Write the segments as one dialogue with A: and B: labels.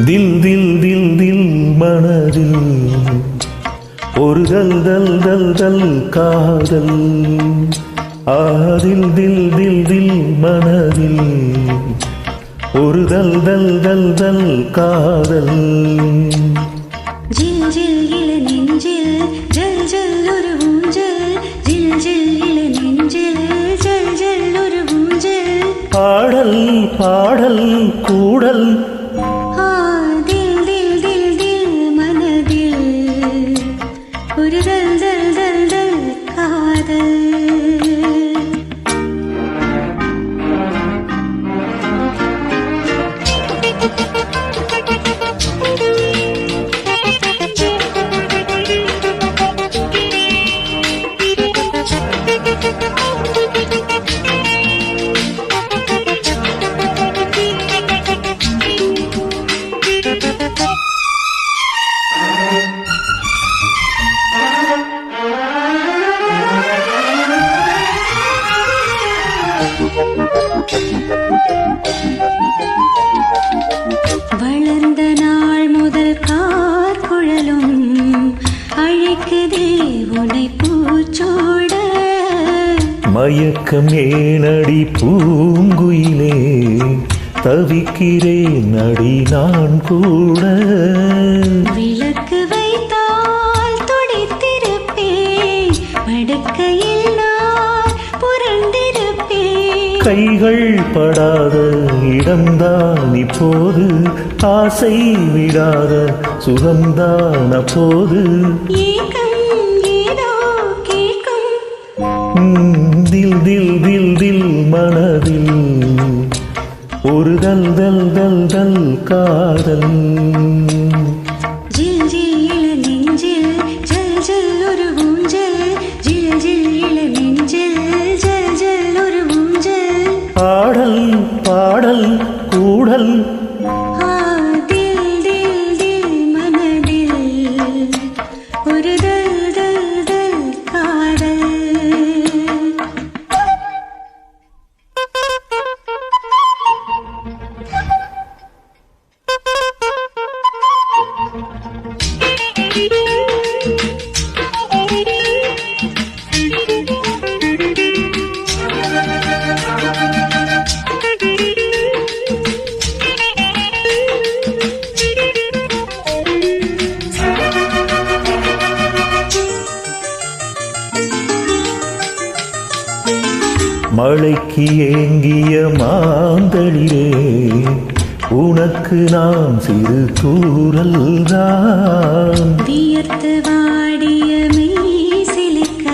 A: தில் தில் தில் தில் மனதில் ஒரு தல் தல் தல் தல் காதல். ஆதில் தில் தில் தில் மனதில் ஒரு தல் தல் தல் தல் காதல்.
B: ஜில் ஜில் இள நெஞ்சில் ஜல் ஜல் ஒரு ஊஞ்சல். ஜில் ஜில் இள நெஞ்சில் ஜல் ஜல் ஒரு ஊஞ்சல்.
A: பாடல் பாடல் கூடல்
B: தில் தில் தில் தில் மனதில் ஒரு தல் தல் தல் தல் காதல். வளர்ந்த நாள் முதல் கார் குழலும் அழைக்குதே உனை பூச்சோட.
A: மயக்கம் ஏனடி பூங்குயிலே தவிக்கிறேன் அடி நான் கூட.
B: விளக்கு வைத்தால் துடித்திருப்பேன், படுக்கையில் நான் புரண்டிருப்பேன்.
A: கைகள் படாத இடம்தான் இப்போது, ஆசை விடாத சுகம்தான் அப்போது.
B: ஏக்கம் ஏதோ கேட்கும்
A: தில் தில் தில் தில் மனதில் ஒரு தல் தல் தல் தல் காதல்.
B: ஜில் ஜில் இள நெஞ்சில் ஜல் ஜல் ஒரு ஊஞ்சல். ஜில் ஜில் இள நெஞ்சில் ஜல் ஜல் ஒரு ஊஞ்சல்.
A: பாடல் பாடல் கூடல்
B: தில் தில் தில் மனதில் ஒரு தல் தல் தல் காதல்.
A: மழைக்கு ஏங்கிய மாந்தளிரே உனக்கு நான் சிறு தூறல் தான்.
B: வியர்த்து வாடிய மெய்சிலிக்க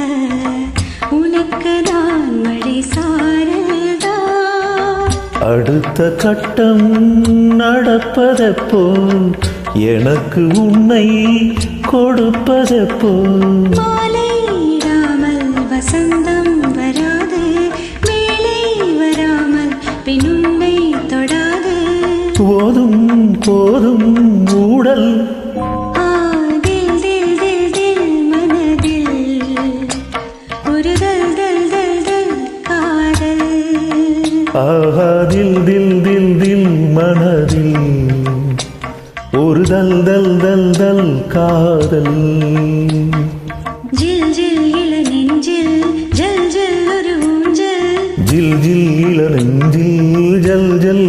B: உனக்கு தான் மழை சாரல்தான்.
A: அடுத்த கட்டம் நடப்பதப்போ எனக்கு உன்னை கொடுப்பதப்போ.
B: மாலையிடாமல் வசந்தம் வராது, மேலே வராமல் பின் உன்னை தொடாது.
A: போதும் போதும் ஊடல்
B: தில் தில் தில் தில் மனதில் ஒரு தல் தல் தல் தல் காதல்.
A: ஆஹா தில் தில் தில் தில் மனதில் ஒரு தல் தல் தல் தல் காதல்.
B: ஜில் ஜில் இள நெஞ்சில் ஜல் ஜல் ஒரு ஊஞ்சல்.
A: ஜில் ஜில் இள நெஞ்சில் ஜல் ஜல்